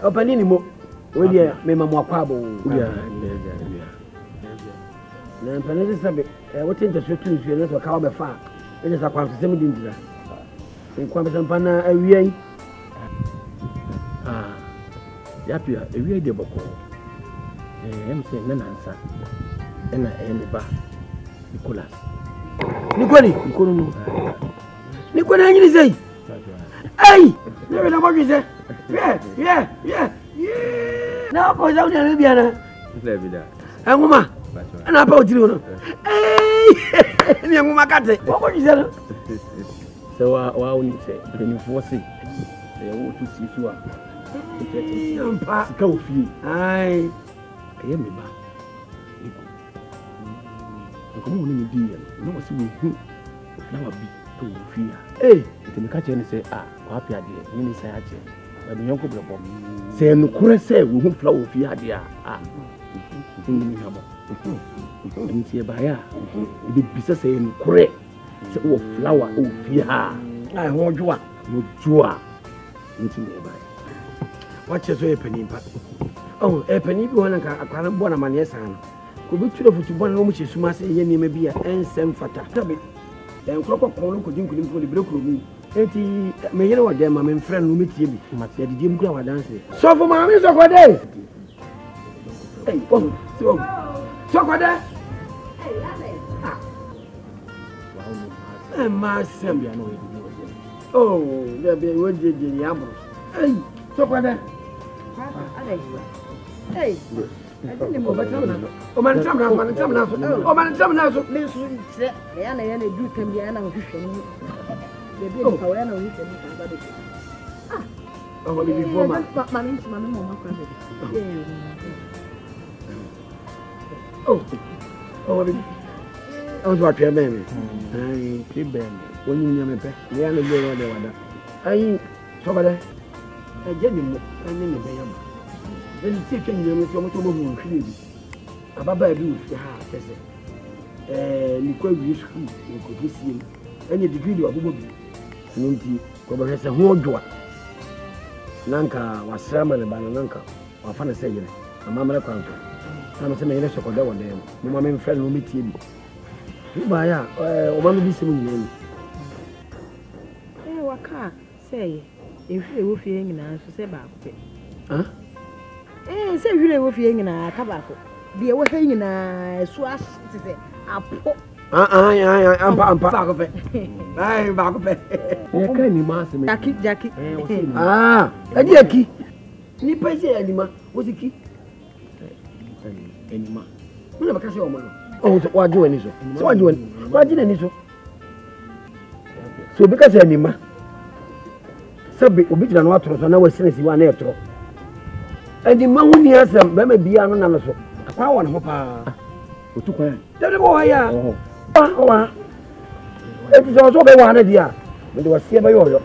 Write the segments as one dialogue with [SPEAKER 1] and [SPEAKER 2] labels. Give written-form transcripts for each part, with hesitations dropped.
[SPEAKER 1] opani ni mo. We dia me mamu akwabo.
[SPEAKER 2] Yeah.
[SPEAKER 1] Na mpane sabe what interest to you na to ka be fa. E just akwam se me dindira. En kwa be mpana awiai.
[SPEAKER 2] Yapia awiai de boko. Em se na nansa. Na ne ba. Nicholas.
[SPEAKER 1] Nikoni no. Nikoni anyini sei. Ai! Never na mo say. Yeah. Na ko za unya bia na.
[SPEAKER 2] Lebida.
[SPEAKER 1] Enguma. Ana pa otiri no. Ei! Ni enguma kate. Ko jise no.
[SPEAKER 2] So wa uni say, can you force it? Wo to see so a.
[SPEAKER 1] Ampa.
[SPEAKER 2] Sika ofie.
[SPEAKER 1] Ai.
[SPEAKER 2] Eye me ba. Como o nome dia, não se me não abi to ofia. Nti me ka che ne say kwa apia de ni say ache. Ba me yonko brebo. Say no kure say wo hu fla ofia de ni habo. Nti e ba ya. Bi bisa say no kure. Say wo flower ofia.
[SPEAKER 1] Ai ho dwoa.
[SPEAKER 2] No dwoa. Nti me ba.
[SPEAKER 1] Wache so e panimpa. Oh, e pani bi wona ka akwara bo na mane san. Ko bi turo futubon no mu che suma se ye niam bi a ensem fata. Tabe. En kroko kon ko din kulim ko le brekuro mu. Enti me yere wode ma me friend no metie bi. Ma se de dim kura wa dance. So for ma me so ko dey. Hey, oh, so ko dey. Hey, ade. Ma sem bi no we di. Oh, there be we je ni abro. Hey, so ko dey. Ade. Hey. I didn't know about that. Oh, man, some now. Oh, man, some now. Let's say, I am a do can be an official. The big Hawaiian with the oh, before my mamma. I was watching a baby. I keep them when you never pay. The other girl or the other. I saw that. I get him. I name it. Then taking you so much more free. Ababa bi fi ha kese. Liko bi school ko kisi. Any degree do abubo bi. Nti ko ba hese ho dwoa. Nanka wasama ne bana nanka. Wafa na seyire. Amamara kwanto. Na se me yele sokoda wode. Mo ma me mfre no metie bi. Ba ya o ma me bi se mu nyina.
[SPEAKER 3] Waka say ehwe wo fie nyina so se ba ko. Say hwire wo fie nyina ka ba ko. De wo hwe nyina so as se apo.
[SPEAKER 1] Ampa ba ko pe. Ai ba ko pe.
[SPEAKER 2] Ye ka ni ma se me.
[SPEAKER 3] Jaki.
[SPEAKER 1] Adi aki. Ni pa se anima, wo se ki.
[SPEAKER 2] Anima.
[SPEAKER 1] Mo na ba ka se o mo no. Oh, wa jo ani so. So wa jo ani. Wa ji na ni so. So bi ka se anima. Sabe obi jira no atoro so na wa sinesi wa na etoro. Edi mahuni asem be ma bia no na no so. Akwa won ho pa.
[SPEAKER 2] Otukwan.
[SPEAKER 1] Dede bo ya. Wa. Edi so be wa na dia. Me de wasie be yo.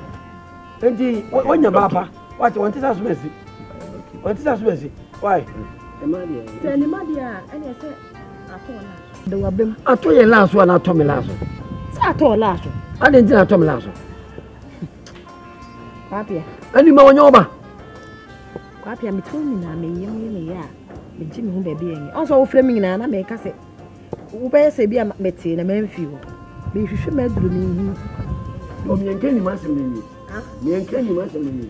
[SPEAKER 1] Enti wonya baba. What want is asumesi. What is asumesi? Why? Emadia.
[SPEAKER 3] Say ni madia, anya say ato na. De wa bem.
[SPEAKER 1] Ato ye laso na ato me laso.
[SPEAKER 3] Say ato laso.
[SPEAKER 1] Ade nti na ato me laso.
[SPEAKER 3] Papia.
[SPEAKER 1] Ani ma wonya oba.
[SPEAKER 3] Papia me tun ni na me ya. Me ji me hu ba bi enye. Onso wo frɛ me nyina na me ka se. Wo be se bi me te na me mfi wo. Me hwehwe ma duru me hu.
[SPEAKER 1] O mi enke ni ma se me ni. Ah? Me enke ni ma se me ni.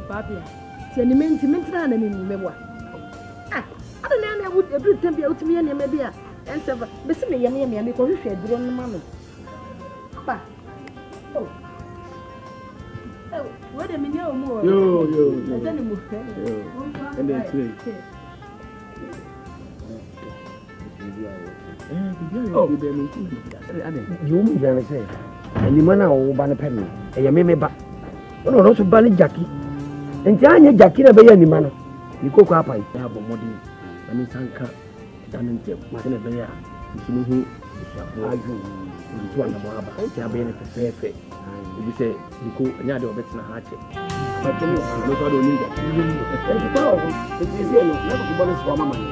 [SPEAKER 3] Papia. Se ni menti na na me ni me boa. Ah, ada na na edu tembi utimi ye me bia. Enseva. Be se me ye me ko hwehwe duru no ma no. Pa. Oh. What a minute more.
[SPEAKER 1] Yo.
[SPEAKER 2] And then three.
[SPEAKER 1] You mean say, and you man o ba na pen. E me ba. No so ba ni Jackie. Enti anya Jackie na be ya ni ma no. Ni koko apai.
[SPEAKER 2] Ya bo modi. Ani sanka danin te ma na be ya. Nti hu shafu aju. Nti wa na mo aba. Enti abe ne fefe. Ibi se niko nya de obetina ha che. But tell me, no so do ninja. Enti pa o. Enti se no, na ko bonus for mama ni.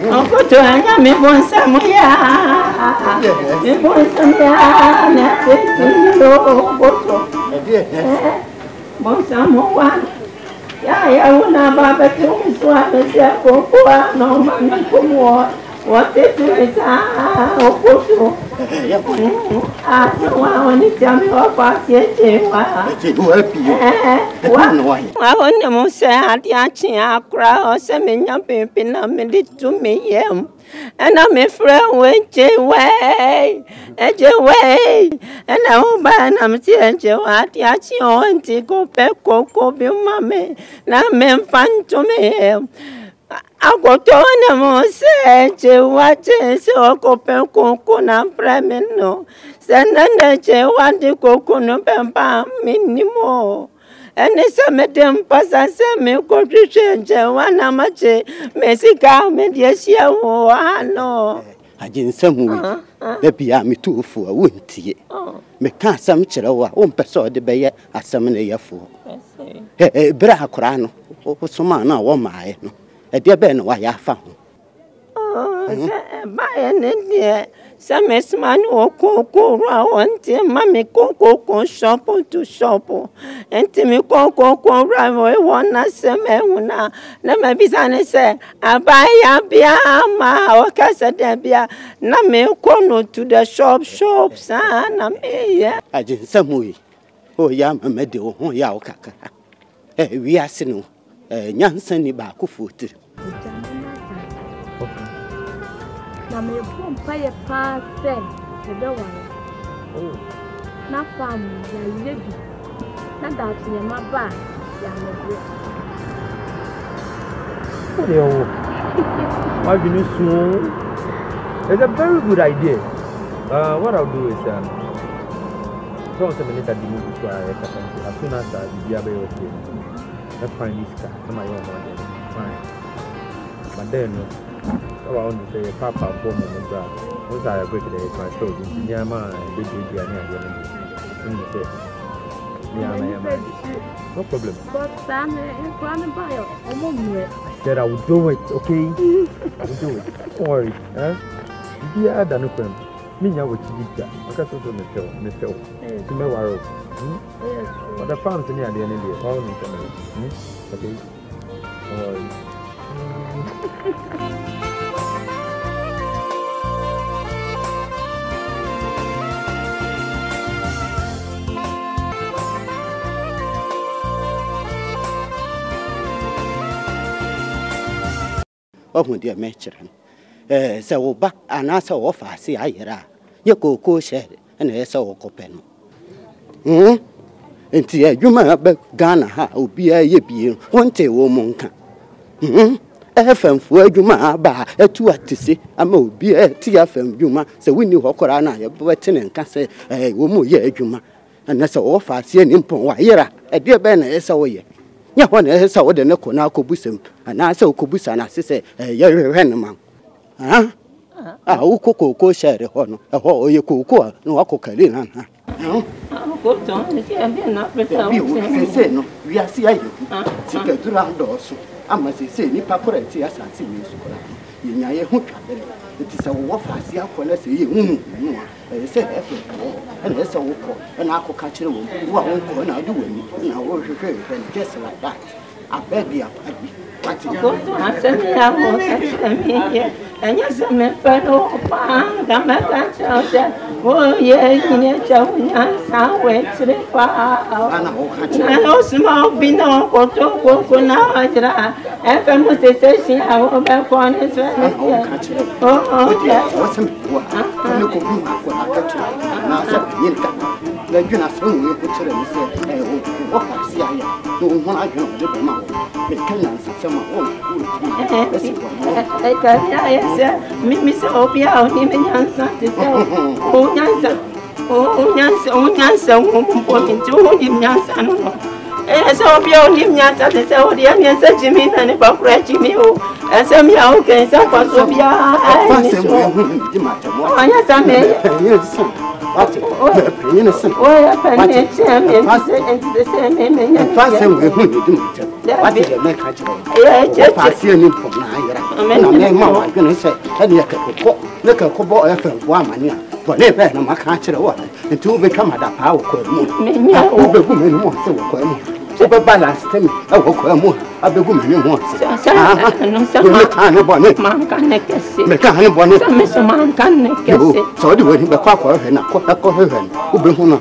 [SPEAKER 4] Okoto anya me bonsa moya. Me bonsa ya na tete okoto. Bonsa mowa. Ya una baba tu swa se kokoa no mami komo. What is this? Okoto. Ah, wa oni chami wa pasie wa. I want to say at Yachi Accra or Semina Pimpina minute to me, and I'm a friend with way, and I'm ban, I'm saying, at Yachi on Tico Peco, Mame, now men fun to me. I go to them, say, what is so Copen Cocona Premino, send an what the cocoa pampa minimo. And it's a madam passa me contribution, one amateur, Messica, Mediasia, no.
[SPEAKER 5] I didn't some way. Maybe I'm too for a winter. Me can't some chill, won't persuade the bay at some year for. Bra Corano, or some man, or my. A dear Ben, why I found. Oh,
[SPEAKER 4] buy an India. Some man or cocoa round, mammy cocoa shop to shop, and Timmy cocoa rival one as a man. Never be say, I buy a beer, or casa debia, Name corner to the shops, and I
[SPEAKER 5] did some way. Oh, yam a meadow, oh, yaw caca. We are sino, young sunny back of foot.
[SPEAKER 3] Na me pompa ye pa se e be wa na fam ya lebi na da tinye ma ba ya me bro
[SPEAKER 2] It's a very good idea. What I'll do is so some minutes at the movie so as soon as I be okay, let's find this car. I'm my own man. Fine. But then I want to say, Papa, for moment, once I agree to my show, in Yama, and big no problem.
[SPEAKER 3] But Sam is running by
[SPEAKER 2] I said I would do it, okay? I would do it. Don't worry, you are done with them. Me, I would do that. I got to Michelle. To me, worry. But the farms in the end of the day, all in okay? Don't worry.
[SPEAKER 5] Oh, dear matron. So, back and answer off, I see I hear. You go shed and I saw Akuapem. And see, you might have Ghana, who be a ye one day woman. FM for you, ma, ba, a 2 at to see. I may be a TFM, you ma, so we knew Hokorana, but and can say, a woman, ye, you ma, and that's all I see an impon, why, a dear Ben, as away. Ya one is so the no Kubusum, and I saw Kubus and I say, you're a renman. Ah, who cocoa share the honor, a whole you cocoa, no cocaine. No, we are seeing you. Take a round also. I must say, Nipa Purete, as I see you. In your hook, it is a wolf, I see how let's say you. I say, and that's a walk, and I could catch you. Who I won't go and I'll do it. And I will prepare and just like that. I beg you, I
[SPEAKER 4] send me out and yes, I'm a fellow. I'm a child. Oh, yes, in a child, I wait to the far. I know small bino, go now. I found the station. I will be on his oh, yes.
[SPEAKER 5] la juna so we ko chere ni se o fa si aya no ho na juna de be ma wo me kan na se ma o
[SPEAKER 4] ka ya se mi se obia o ni me nyansa te se o nyansa o po mi tu o ni nyansa no so obia o ni nyansa te se o di nyansa jimi na ni ba kura jimi o ese mi a o ke se kwa so bia ai
[SPEAKER 5] se mo di ma te mo
[SPEAKER 4] anya sa me
[SPEAKER 5] what penny sen
[SPEAKER 4] o ya penny se me se me
[SPEAKER 5] fa se we hu ni di ma te what the me ka chiro fa se ni po na ayira na me ma wa gbe se e ni ka ko bo e fa wa mani a bo le be na ma ka chiro wa nti wo be kama da pa wo ko mu wo be gu me ni mo se wo ko mu so be balance temi e wo ko mu abegu me ni mo se
[SPEAKER 4] no sa
[SPEAKER 5] me ka ne bo ne
[SPEAKER 4] man kan ne kese
[SPEAKER 5] me ka ne bo ne
[SPEAKER 4] so man kan ne kese
[SPEAKER 5] so di we ni be kwa he na ko he wo be hu no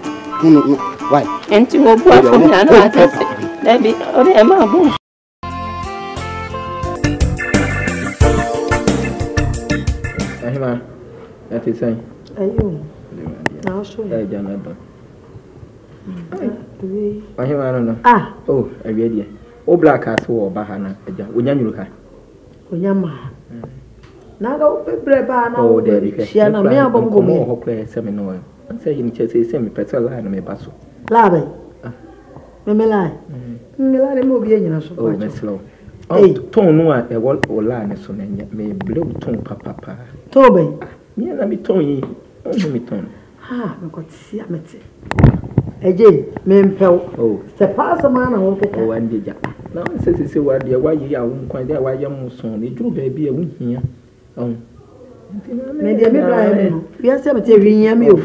[SPEAKER 5] why
[SPEAKER 4] enti wo bo afo na na kese debi ore ma bo
[SPEAKER 2] ahima ati sai
[SPEAKER 3] ayo na so
[SPEAKER 2] e jana ba ahima no oh awie dia o black as wo ba ha na aja onya nyuru ka
[SPEAKER 3] onyama na ga obebre ba na
[SPEAKER 2] o de bi
[SPEAKER 3] hia na me abom go me
[SPEAKER 2] ho kwa se me no say yin che se me pesa la na me baso
[SPEAKER 3] la ba me la mo bi enyina so
[SPEAKER 2] oh me slow oh ton no a e wo la ne so na me blow ton papa
[SPEAKER 3] to be
[SPEAKER 2] me na mi ton yi o mi ton
[SPEAKER 3] me ko ti amete eje me mpel
[SPEAKER 2] oh
[SPEAKER 3] se pass ma na wo keka
[SPEAKER 2] oh ande ja na se wa de wa yi ya wo nkwan de wa ye mo so ne duru ba bi e wo hia
[SPEAKER 3] me de me bra e no bia se mete hwia me o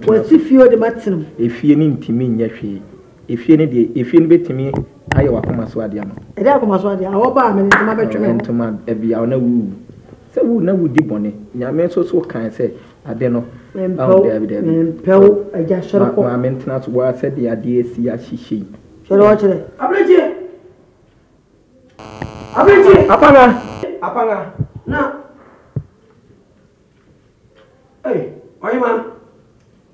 [SPEAKER 3] wa si fio de matino
[SPEAKER 2] efie ni ntimi nya hwe efie ni de efie ni betimi aye wa koma so ade ama
[SPEAKER 3] e de akoma so ade awo ba me ntima betweme
[SPEAKER 2] ntima e bia na wu se wu na wu di bone nyame so kan se ade no
[SPEAKER 3] Mpel aja shoro ko
[SPEAKER 2] ma maintenance wa se de ade esi a hihye
[SPEAKER 3] shoro wa chere
[SPEAKER 1] Abreje apana na oyi ma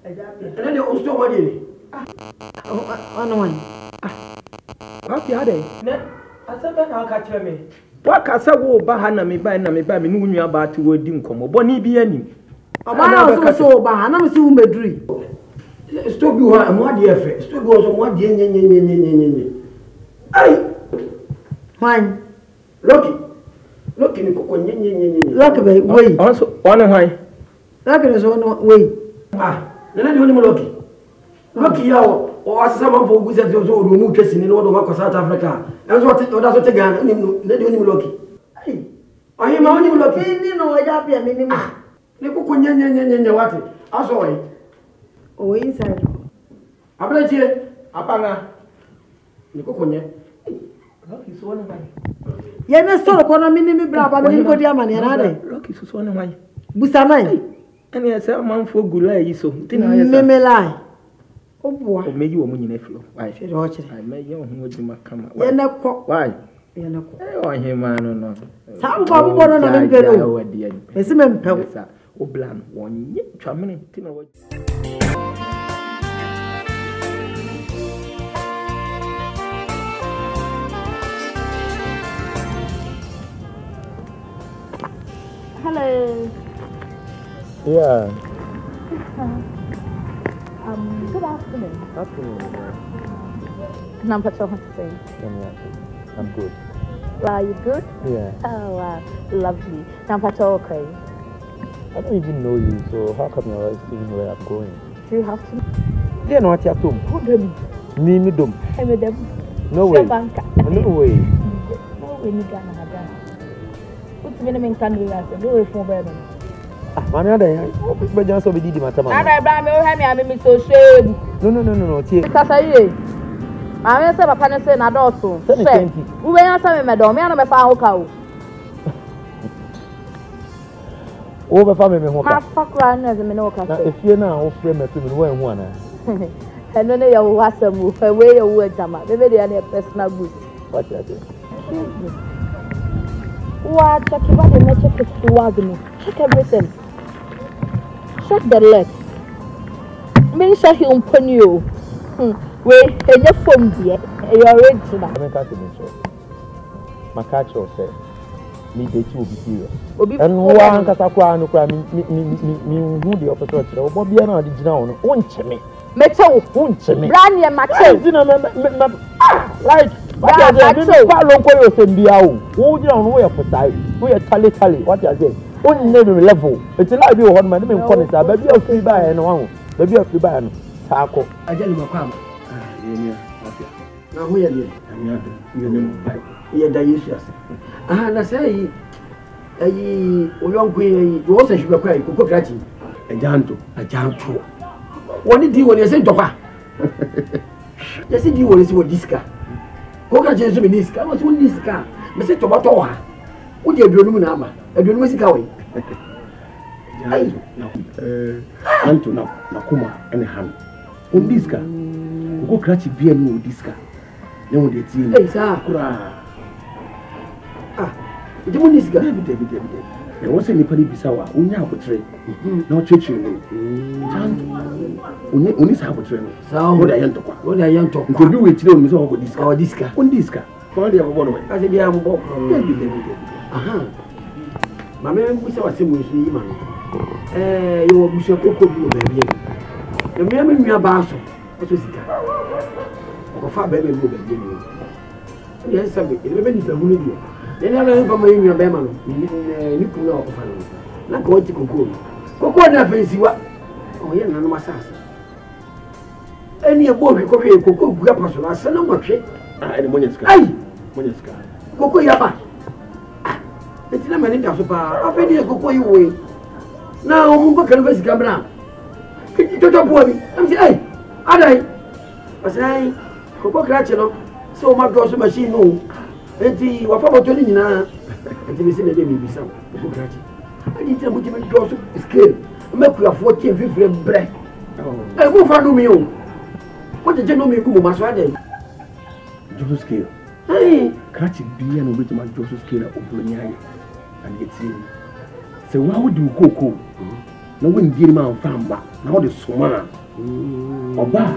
[SPEAKER 3] aja
[SPEAKER 1] ene de o sto mo de ni
[SPEAKER 3] ono wan
[SPEAKER 2] wa fi ade ne asabe na aka kire me wa ka se wo ba ha na me ba me ni wunua ba ti wo di nkomo boni bi ani
[SPEAKER 3] Obana so ba na me si wo meduri
[SPEAKER 1] sto bi ho mo ade efe sto bi ho so mo ade nye ai
[SPEAKER 3] wan
[SPEAKER 1] Loki ni koko nye
[SPEAKER 3] Loki be wey
[SPEAKER 2] also on hwan
[SPEAKER 3] Loki so no wey
[SPEAKER 1] nana di woni mo Loki ya o asesa man fo guze so o do mu twesi ni no do ma South Africa enso o da so te Ghana ni nana di woni mo Loki ai oyi ma woni mo Loki
[SPEAKER 3] ni no aja bia me ni ma
[SPEAKER 1] ni koko nye wati aso oyi
[SPEAKER 3] o inside
[SPEAKER 1] Abreje apana ni koko nye
[SPEAKER 2] Loki so on hwan
[SPEAKER 3] ye na soro ko na mini mi bra ba mi ko di amane na de
[SPEAKER 2] Loki so on hwan
[SPEAKER 3] busamai
[SPEAKER 2] ani ese manfo gula yi so tina ya sa
[SPEAKER 3] me lai oboa
[SPEAKER 2] o meyi wo mu nyina flo why
[SPEAKER 3] se do chere
[SPEAKER 2] ai me ye ho oduma kama
[SPEAKER 3] ye na ko
[SPEAKER 2] why
[SPEAKER 3] ye na ko
[SPEAKER 2] o hema no
[SPEAKER 3] sa bo no na me pelo esi me mpel
[SPEAKER 2] o blan wonye twamene tina wo
[SPEAKER 6] Hello.
[SPEAKER 2] Yeah.
[SPEAKER 6] Good afternoon.
[SPEAKER 2] Afternoon.
[SPEAKER 6] Number 2 to say.
[SPEAKER 2] I'm good.
[SPEAKER 6] Are you good?
[SPEAKER 2] Yeah.
[SPEAKER 6] Oh, wow. Lovely. Number 2, okay.
[SPEAKER 2] I don't even know you, so how come you're asking where I'm going?
[SPEAKER 6] Do you have to?
[SPEAKER 2] Yeah, no, what's your tomb?
[SPEAKER 6] Who them?
[SPEAKER 2] Me dum.
[SPEAKER 6] I'm with them.
[SPEAKER 2] No way.
[SPEAKER 6] Banka.
[SPEAKER 2] No way.
[SPEAKER 6] No way, Ghana. What's the name in Canada? No way for them.
[SPEAKER 2] Mami ada ya. Obi just so be di mata mama.
[SPEAKER 6] Ada bra me o ha me am so shame.
[SPEAKER 2] No. Tie.
[SPEAKER 6] Kasa ye. Mami say papa ne say na dọọso. Say. Wo be yan say me do me na me fa ho ka o.
[SPEAKER 2] O be fa me ho ka.
[SPEAKER 6] Ma fa kra na ze me no ka say.
[SPEAKER 2] Na efie na o frɛ me to me wo hu ana.
[SPEAKER 6] Eno ne ya wo asamu. We ya wo jama. Bebe de na personal good.
[SPEAKER 2] What you say?
[SPEAKER 6] What check about the check it. Check everything. Check the legs. me share him ponyo. We enye form die. E original.
[SPEAKER 2] I can't even show. My catch say me dey too be serious. And one kasa kwa no kwa me who the officer chira. Obo bia na odi gina ono. Wonche me.
[SPEAKER 6] Meche wo
[SPEAKER 2] wonche me.
[SPEAKER 6] Brand ye mache.
[SPEAKER 2] Like what you say? Me pa lo ko yo sembia o. Wo gina ono wo ye fotai. Wo ye tale. What you say? On name level. It's like be o hon man me nko ne sa ba bia free buy no wan. Ba bia free buy no. Sa ko.
[SPEAKER 1] Ajali makwa.
[SPEAKER 2] Yenia afia.
[SPEAKER 1] Na ho ye de.
[SPEAKER 2] Anya de. Yenia bai.
[SPEAKER 1] Ye da Yesu ase. Na say ayi oyonko yi wo se hwe kwa ikoko krachi.
[SPEAKER 2] Ajanto.
[SPEAKER 1] Woni di woni se ntokwa. Ye se di woni se wo diska. Ko ka je so me diska, wo se wo diska. Me se tobato wa. Wo di aduonum na ama. Aduonum sika we. Ai.
[SPEAKER 2] Anto na kuma ene han. O diska. Ko krachi bia ni o diska. Ne wo de tie.
[SPEAKER 1] Ei sa kura. Iti mo diska.
[SPEAKER 2] Bide. E wo se ni pali bisawa, onya abotre. Na o cheche no. Janto. Oni sa abotre no.
[SPEAKER 1] Sa
[SPEAKER 2] o da yento kwa.
[SPEAKER 1] O da yento kwa.
[SPEAKER 2] Nko bi we tire o mi so ko diska.
[SPEAKER 1] O diska.
[SPEAKER 2] On diska. Ko de abobo no we.
[SPEAKER 1] Ase dia abobo.
[SPEAKER 2] Bide.
[SPEAKER 1] Maame mbisa wase mo nsu yi ma no. Yo busu koko bi o ba bia. Na me am nua ba so. O so sika. Ko fa ba ba bi o ba bia ni. Ye sabe, ele be ni fa hunu bi. Ele ala ba ma nua ba ma no. Ni ku na o fa no. Na ko ti koko. Koko na fa nsiwa. O ye na no masasa. Eni e bo hwe ko hwe koko gu apa so na asa na nwahwe.
[SPEAKER 2] Ene monya sika.
[SPEAKER 1] Ai,
[SPEAKER 2] monya sika.
[SPEAKER 1] koko ya ba. Eti na mani da so pa. Afa ni koko yi we. Na o mu ko kan vesi kamera. Kiti toto bo bi. Am say ai. Adai. Asai. Koko krache no. So ma do so machine no. Eti wa fa boto ni nyina. Eti bi se na de mi bi sam. Koko krache. Ani tira mo ti me do so scale. Me ku afo ti fifre bre. Eh mo fa no mi o. Mo je no mi ku mo ma so adai.
[SPEAKER 2] Josu scale.
[SPEAKER 1] Hey,
[SPEAKER 2] Krachi bia no bit ma Josu scale obronyaye. And yet se wa wo di koko. Na wo ndie ma mfamba. Na wo de soma. Oba.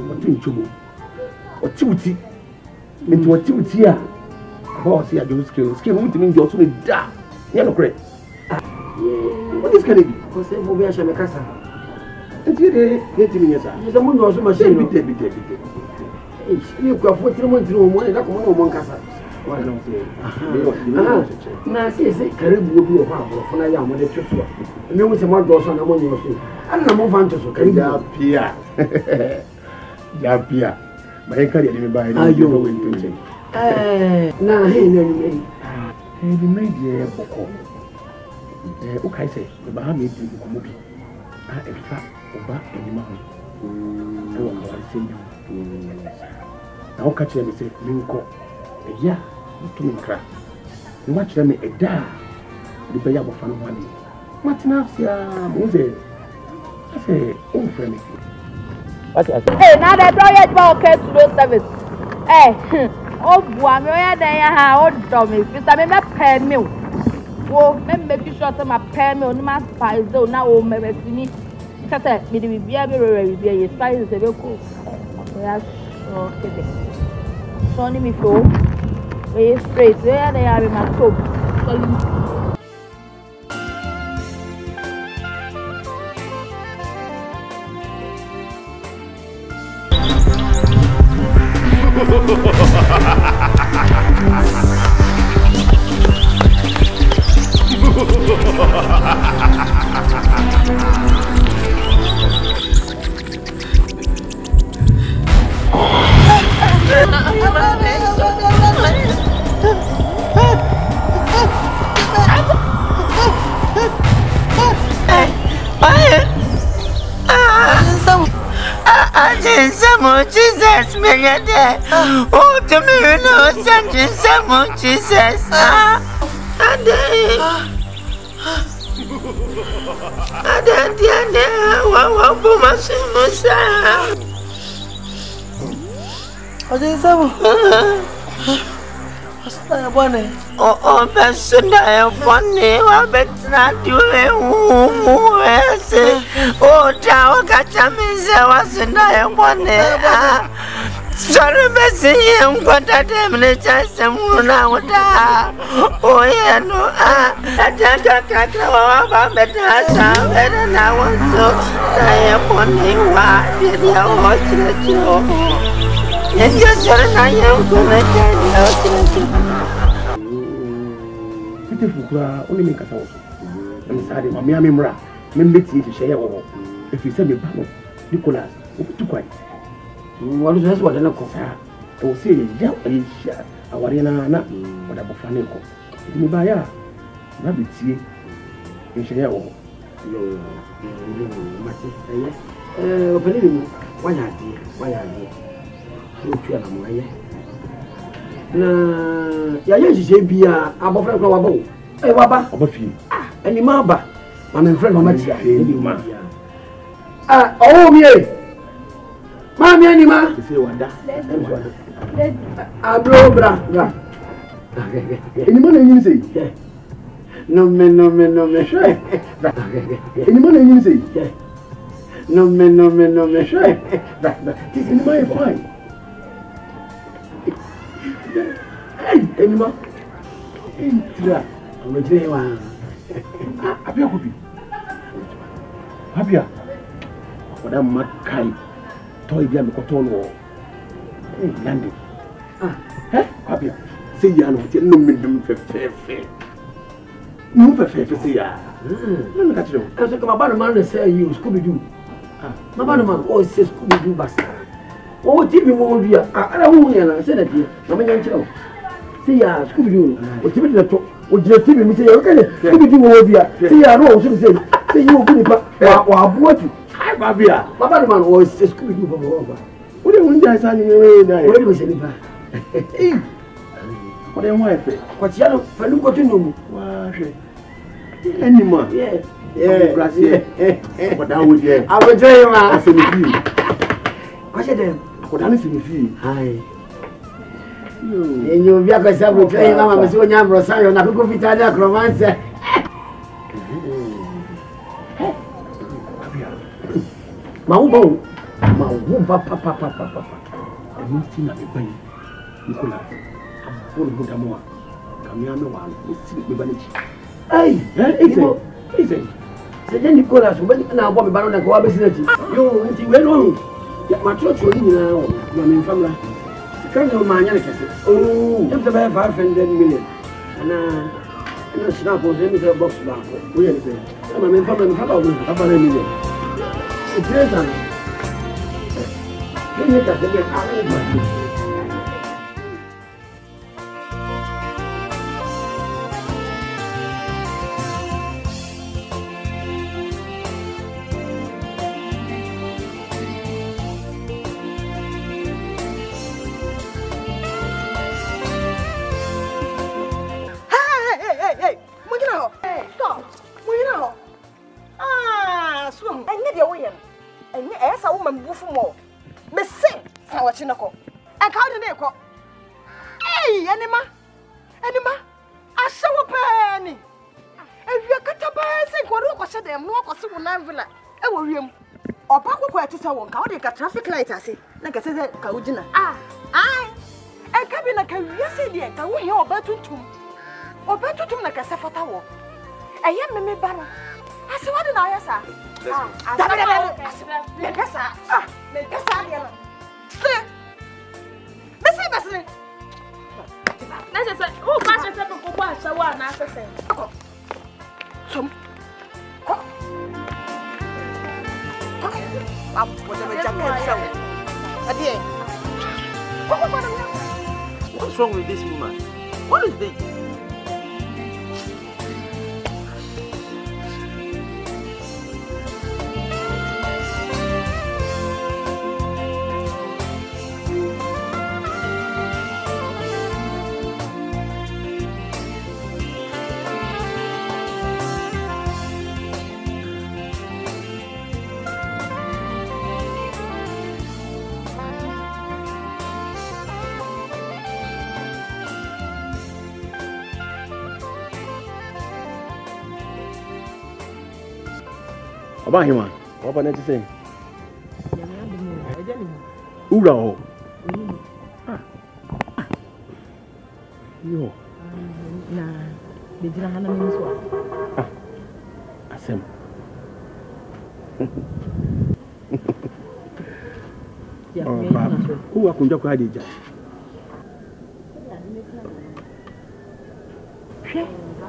[SPEAKER 2] O tin chobo. O tiwuti. Enti o tiwuti a. Ba o se ya Josu scale. Scale wo ntimi Josu ne da. Ye no kre. What is can be?
[SPEAKER 1] ko se mo bi a shame kasa.
[SPEAKER 2] Enti de ntimi nyesa.
[SPEAKER 1] Je mo ndo so machine no.
[SPEAKER 2] Bite.
[SPEAKER 1] Ni ku afo tiri mo na ko mo nkasa.
[SPEAKER 2] Why not say?
[SPEAKER 1] Na se karibu bi o fa afo na ya mo de tsoso. Me mo se mo do so na mo nyo so. Ana na mo fa nto so karibu.
[SPEAKER 2] Ja pia. Ma en kari ni ba ni do we nto.
[SPEAKER 1] Na he na ni.
[SPEAKER 2] Di media boko. O kai se ba ha me di ko mo bi. E fa oba eni ma ho. E wo ka se ndi. Na o ka che me se minko. Ya, to me cry. You watch them a da. The bay of fun one. Matinafia, Mose. I say, oh, friend.
[SPEAKER 6] Hey, now that I get okay to do service. Eh, oh, boy, me there ha old dummy. Mr. Me pay me. Oh, me make sure to my pay me on my spice though. Now oh me see me. Kata me the be a spice is a very cool. Yes, okay. Sonny me flow. Way straight, where they are in my soap.
[SPEAKER 4] Jesus, me get there. Oh, to me, no, send you some Jesus. And then, Oh, Besunda, funny, I bet not you say, oh, Tower Catchamis, I was in one. Sorry, Bessie, what I damage I some now. Oh, yeah, no, I can't get over better now. So I am wondering why you're watching you. And just I am
[SPEAKER 2] only make us also. I'm sorry, Maame Mra. Me meet to share all. If you send me back, Nicholas, too quiet. What is what I know, sir? I will say, yeah, I was in a nap, but I'm a funny call. Me by ya, rabbit tea, and share all. No, opening, why are you? Why are you? You are my ya ye bia abofra kwa wabo e waba obafi ani maba ma me friend mama tia e bi ma oh mi ma mi ani ma se wada abro bra eni mo na yin sei no me eni mo na yin sei no me this is my fine. Anima, Intra, I'm a day one. Apia could be Apia. What a mad kind, toy young cotton wall. Landing. Apia, say ya no minimum fair. No fair, say ya. Look at you. I was like, my bad man say you Scooby Doo. My bad man always says Scooby Doo bastard. Oh, TV won't be I don't know. I said that here. I'm going to see ya, Scooby Doo. What's the matter? Would you see me say, okay, Scooby Doo will be here? See ya, no, should say, see you, good, what you? Hi, Babia. My bad man was Scooby Doo. What do you want? I where was it? What am I? What's yellow? For look what you know. Any more? Yeah, grass here. But I would, I will tell you, I said, what's your name? What I see you? Hi. You be a person who play Mamma so young Rosario, not go fit at romance. Mambo, papa. I mean, Tina, Nicholas. I'm full of good amour. Come here, no one. It's with vanity. Hey, say, Nicholas, when I want to baron and go up business. You, and you went my church will now, my family. Come to my youngest. Oh, just about 500 million. And a snap was in the box back. We are saying, I'm in family, $5 million. It's yes, you make us get traffic light ase na ka se ka ugina e ka bi na ka wiase de ka wo he obetutum na ka se fata wo eye meme ba no ase wade na ayesa me pesa de no se bese na se o ka se ko kwa shawa na ase som
[SPEAKER 7] What's wrong with this woman? What is this?
[SPEAKER 2] Oba hima. Oba na ti say. Ura o. Yo.
[SPEAKER 3] Na, be jira hana me so.
[SPEAKER 2] Asem.
[SPEAKER 3] Ya,
[SPEAKER 2] who are conducting a DJ?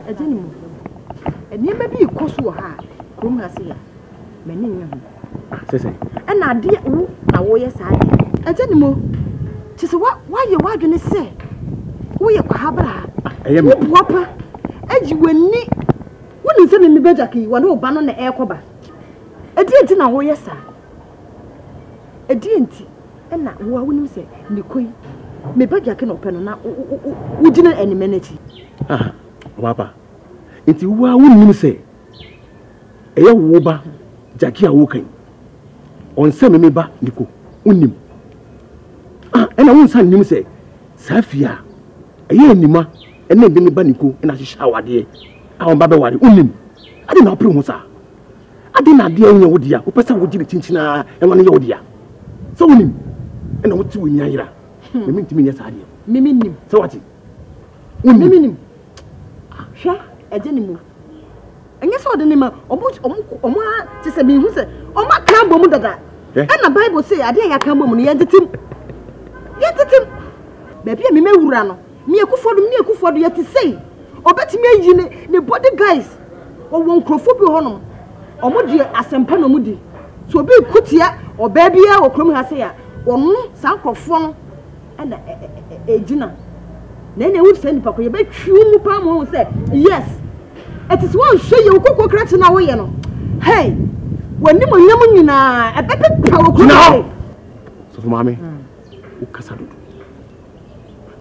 [SPEAKER 3] A gentleman. And you may be a cost to her, whom has here. Many and I dear, oh, yes, I a gentleman. Just what, why you are going to say? We are Habra. I am a whopper. As you will need. What is in the bedjaki, one who ban on the air cover? A dear, now, yes, sir. A dear. And now, what will you say? Nikoi, me beg I can open now. Would you know any minute?
[SPEAKER 2] Ah, Papa. It's what will say? A woba, Jackie awoken. On semi me back, Nico, unim. Ah, and I won't send him say, Safia, a year Nima, and then Banico, and I shower there. Our Babawari, unim. I did not promise her. I did not dear in your dear, who person would give it Tinchina and one of your dear. So unim. And what to in Yaira? You mean to me, yes, I do.
[SPEAKER 3] Miminim.
[SPEAKER 2] So what?
[SPEAKER 3] Miminim. Sha, a gentleman. And yes, all the name of Oma, just a me who said, Oma can't bomb that. And the Bible say, I dare I can't bomb the entity. Yet, baby, me run. Me a good for yet to say. Or better me, the body guys, or one crowfoot honor, or Mudi as Sampano Moody. So be Kutia, or baby, or Cromhasia. One sacrifice and a dinner. Then they would send Papa, you bet true Palm won't say, yes. It is one show you cook cracks in our way. Hey, when you were young, a better power now. So, Mammy, who Casado?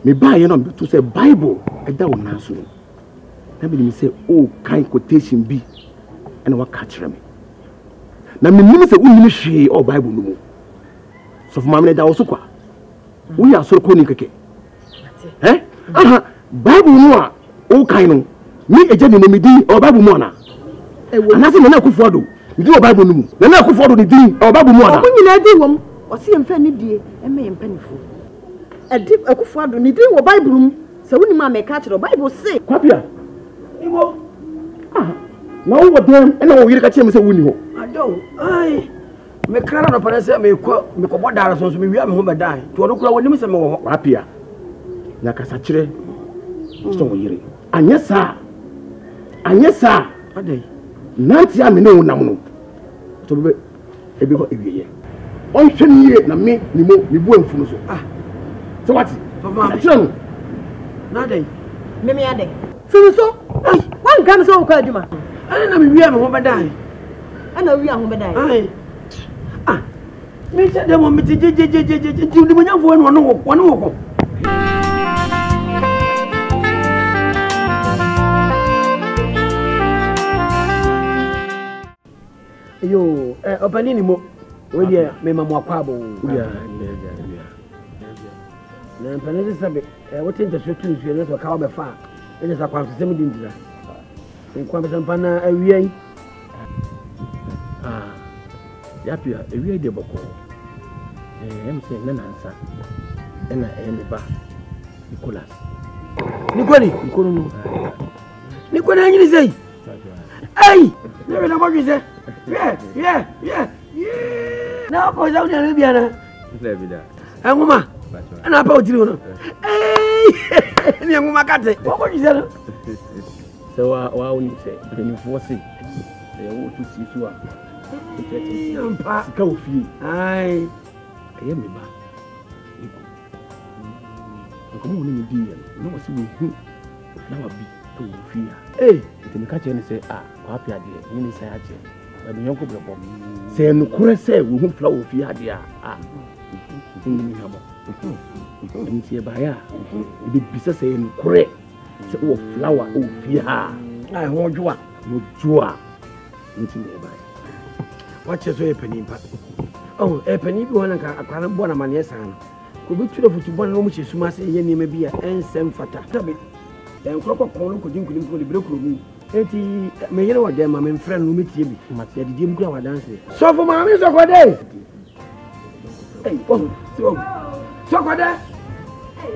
[SPEAKER 3] Me buy you to say Bible, a down answer. Let me say, oh, kind quotation be, and what catch me. Now, me say, we share or Bible no more. So for Maame da also kwa. We are so koni keke. Eh? Aha, Bible no a o kan no. Me eje ne me din o Bible mo na. Anase me na Akufodo. Me din o Bible no mu. Na Akufodo de din o Bible mo na. O nyina di wom. O se yemfa ne die, emme yempanifo. Adi Akufodo ne din o Bible mu. Se woni ma me ka kire o Bible say.
[SPEAKER 2] Kwapia. Iwo. Ah. Na wo dem e na wo yire ka kire me se woni ho.
[SPEAKER 1] Ado. Ai. Me kra na pare se me ko bodara so me wia me ho bedan to no kura woni me se me wo
[SPEAKER 2] Apia na kasa kire so wo yire anyesa
[SPEAKER 1] adai
[SPEAKER 2] nanti ame ne wonam no to be ebe ko ewiye on hweniye na me ni mo ni bu amfu no so so what
[SPEAKER 1] so ma
[SPEAKER 2] kire no
[SPEAKER 1] na dai
[SPEAKER 3] me adai so so ai wan kan so ko aduma
[SPEAKER 1] ana na me wia me ho bedan
[SPEAKER 3] ana wia ho bedan
[SPEAKER 1] ai me said them on me je the money for one walk. Yo, opanini mo. We dia me mama kwabo.
[SPEAKER 2] Yeah.
[SPEAKER 1] Na panini sabe, what interest to you na so ka be fa. E just akwa se me din dira. Nkwa be sampana awiai.
[SPEAKER 2] Yapia, a real de boko. I'm saying, Nansa, and I am the bar. Nicholas.
[SPEAKER 1] Nicole, you say, hey, never know what you say. Yeah. Now, because I'm in Libya. And Mama, and I bought you. Hey, young Macate, what you say?
[SPEAKER 2] So, I only say, when you foresee, they want to see you. Sika ofi ai aye me ba iko mo ni di ye no wasi we hu na wa bi to ofi a me ka che ni say kwa pia de ni say aje ba me yonko brebo say no kure say we hu fla ofi ade ni habo nti e ba ya bi bisa say no kure say wo flower ofi ai ho dwoa nti ne ba
[SPEAKER 1] watch so a penny. Oh, a penny one and a crown born a man, yes, and could be true for 2 1 sumasi, ye may be a and sem fata. Then crop of corn could include the brook room. Eti me yere wa dem ma me friend no metie bi. Ya didi mu kura wa dance. So for Maame so kwade. Hey, oh, so kwade. Hey,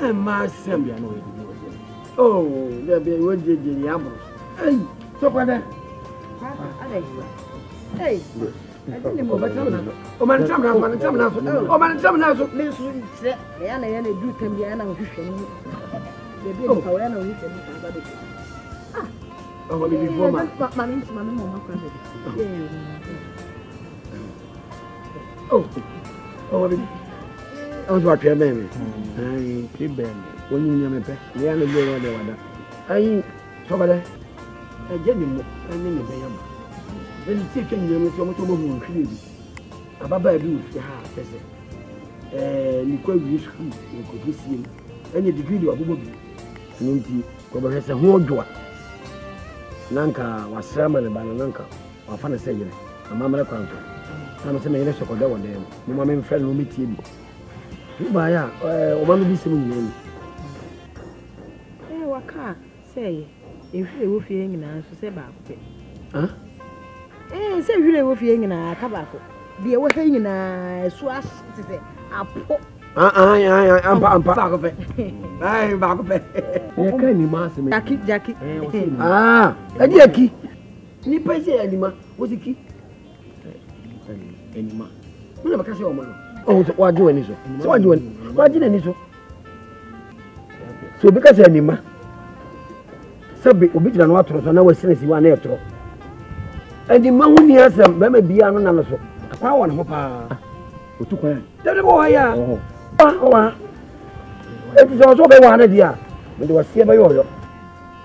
[SPEAKER 1] ade. Masem bia no we didi. Oh, there be we didi ya bro. Hey, so kwade. Ade. Hey. O man tam na so. O man tam na so. Me so se, ya na du tam bia na hwehwe ni. Baby, oh, I know you can do it. Ah, oh, baby, woman. Mammy, mama, oh, baby. I was watching a baby. I keep them. When you near me, the other girl, the other. I saw that. I get him, I mean, the baby. Then you take him, you so much over who creed. A baba do, you could use school, you could see him. Any degree of a Ninti ko ba hese ho dwa nanka wasrama ne bana nanka wafana se yire amamre kwanto na se me yire sokoda wode mo ma me mfre no metie bi ba ya o ma no bi se mo nyina waka se ehwire wo fie nyina so se ba ko pe se ehwire wo fie nyina ka ba ko de wo he nyina so as se apo ampa ba ko pe ai ba ko pe ya kan ni ma se me jaki adi aki ni pa se anima wo siki anima mo na ba ka se o mo no wa jo ni so wa ji na ni so so bi ka se anima sabe obi jira no atoro so na wa sinesi wa na etoro anima hu ni asem ba ma bia no na no so akwa wa no pa otukwan dede bo ya wa eti so be wa na dia me de wasie ba yo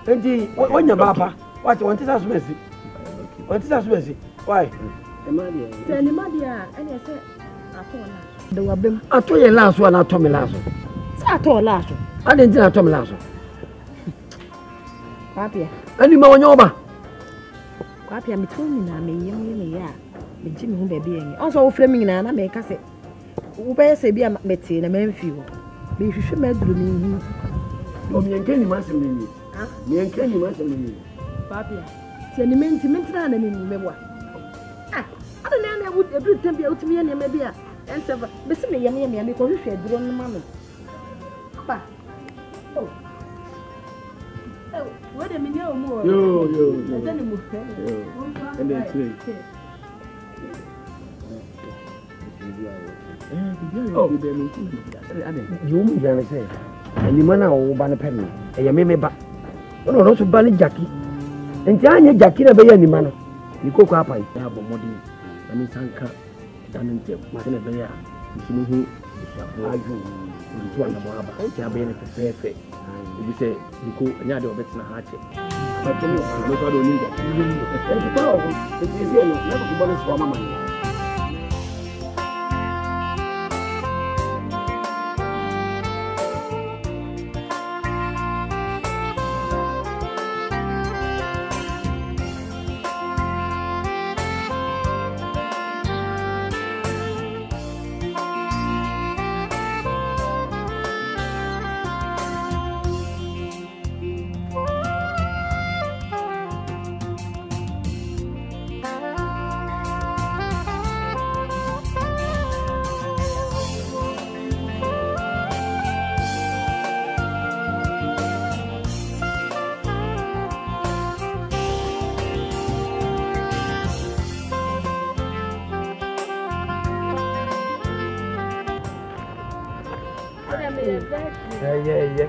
[SPEAKER 1] enti wonya baba wache won tisa sumesi why se ni madia ene se atola de wabem atoye laso na atomi laso se atola laso ade ntina atomi laso papia ani ma wonya oba papia mitoni na me yem ya me jimi hu bebe yen onso wo fremi na me ka se wo be se bia meti na memfi wo me hwehwe maduru mi hu o mi enke ni masem ni mi enke ni masem ni papia se ni menti na na ni mebwa ada na na wo ebru tambia utimi ye na bia enseva be se me yem me ko hwehwe aduro no ma no pa oh what a minute more yo then mu and then three oh you me jana say ani mana o ba na pen e ya me ba no so ba ni jaki enti anya jaki na be ya ni mana ni koko apai ya bo modi na mi sanka dan ntem ma na be ya nsimi hu aju ntu ana mo aba ya be ne fefe ibi se niko anya de obetina ha che ba temi no so do ni ga enti pa o enti se no na ko bo no so mama ni Yeah.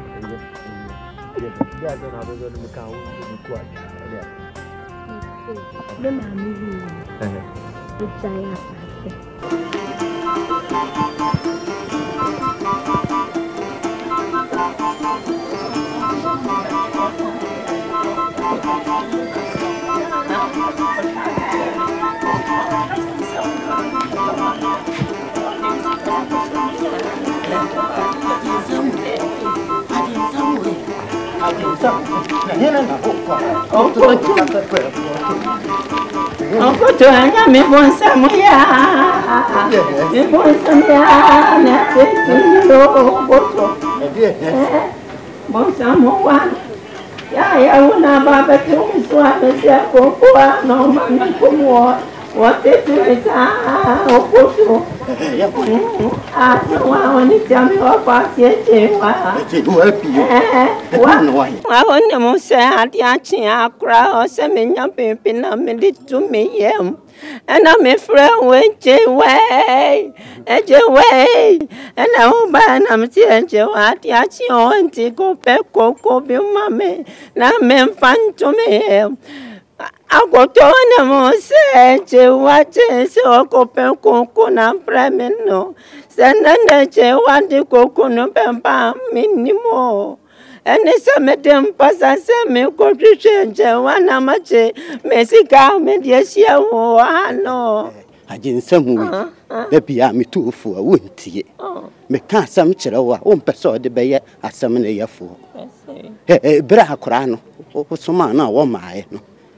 [SPEAKER 4] Foto anya me bonsa moya me bonsa ya na te no foto Bonsamoa. Ya una baba tu suave se popoa no mami como what it is oposo. Ah, wa ni chami wa paciente wa. Wa wona mo se ade achi akra o se menya pimpin na me di tu me yem. And I'm a friend with J-Way, and J-Way, and I'm buying I'm saying J-Wat, Yachi, and Tico, Peco, Kobe, Maame, now men fun to me. I go to them, say, J-Wat, so Copen Coco, and Premino, send the J-Wat, the Coco, no Pampa, minimo. And it's a madam pass and send me go to change one amateur, Messica, Mediasia, no.
[SPEAKER 5] I didn't some way. The Piami too for a winty. Me can't some chill, one person the bay at some year for. Bra Crano, or some man, or my.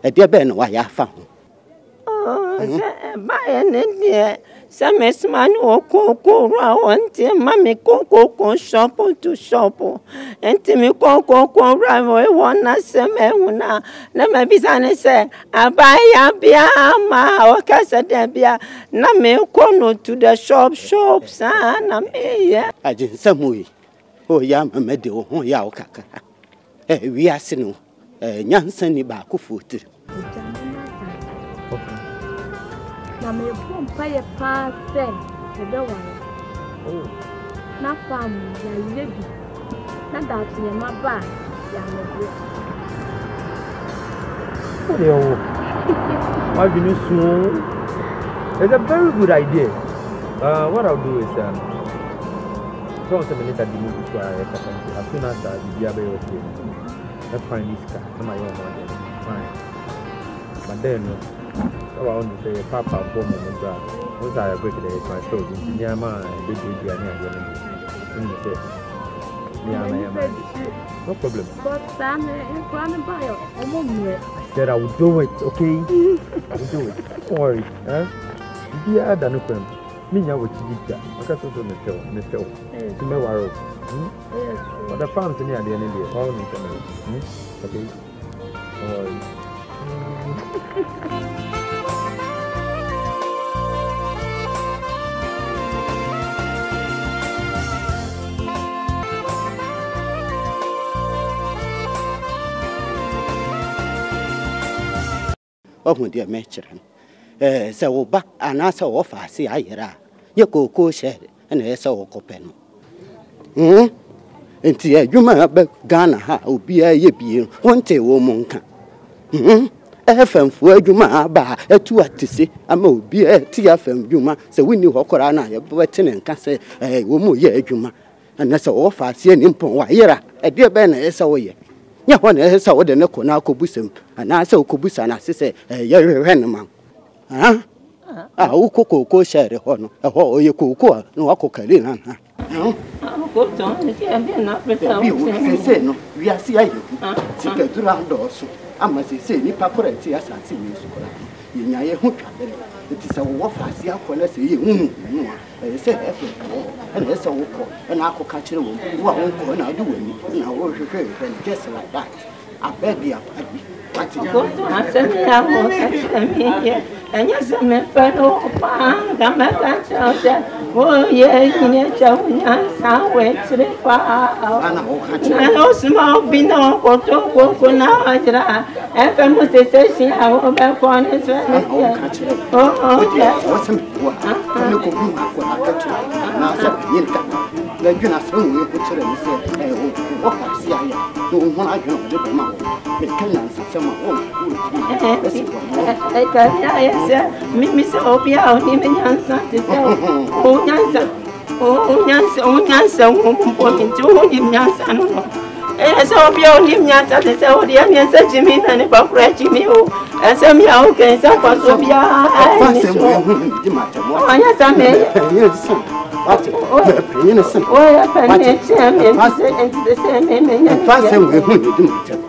[SPEAKER 5] A dear Ben, why I found. Oh,
[SPEAKER 4] by an India. Some man or cocoa round, Mammy cocoa shop to shop, and Timmy cocoa rival one as a man. Never be say, I buy a piama or Casadebia, Name corner to the shops, and I did some way. Oh, yam a meadow, oh, yaukaka. We are sino, a young sunny back of foot.
[SPEAKER 6] Na me bom paye pa se ebe wa na fam ya lebi na that ye ma ba ya me bro
[SPEAKER 7] I've been soon. It's a very good idea. What I'll do is so some minutes at the movie so as soon as I be able to let's find this car on my own money. Fine. But then I want to say, Papa, for me, once I agree to my shows, in Yama, big no problem.
[SPEAKER 6] But Sam in front of bio,
[SPEAKER 7] I said I would do it, okay? I will do it. Don't worry, eh? If I don't know, me, I will teach you. I can't also miss to me, worry. But the farms in the end of the day, all in the okay? Don't worry.
[SPEAKER 5] Oh, dear matron. So back and answer off, I see I hear. You go shed and I saw Akuapem. And you might have Ghana, who be a ye one day woman. FM for you, ma, ba, a two at to see. I may be a TFM, Juma, so we knew Hokorana, but and can say, a woman, ye, Juma. And that's all I see an impon, why, a dear Ben, as away. Ya one is our the Nakona Kobusum, and I saw Kobus and I say, a year renman. Ah, who cocoa share the honor, a whole you cocoa, no cocaine. No, we are seeing you. Take a round also. I must say, Nipa correct, as I see you. In your hook, it is a wolf, I see a say you, I say, and that's a walk, and I could catch you. What won't I do it? I will and just like that. I beg you, I
[SPEAKER 4] send me out, and yes, I'm a fellow, I'm a child. Oh, yes, in a child, I went to the far. I know small bino, or to now. And I must say, I will back on it. Oh, yes, what's him? You could do now, you're not so we put it and say, what I see, I don't want to do the mouth. It can answer some Miss Opia, even Asante. Oh, Yansa, won't put into him, Yansa. And so be on him, Yansa, the Saudian, and such a mean and about scratching me. And some young can suffer so be innocent. Oh, I can't the same name.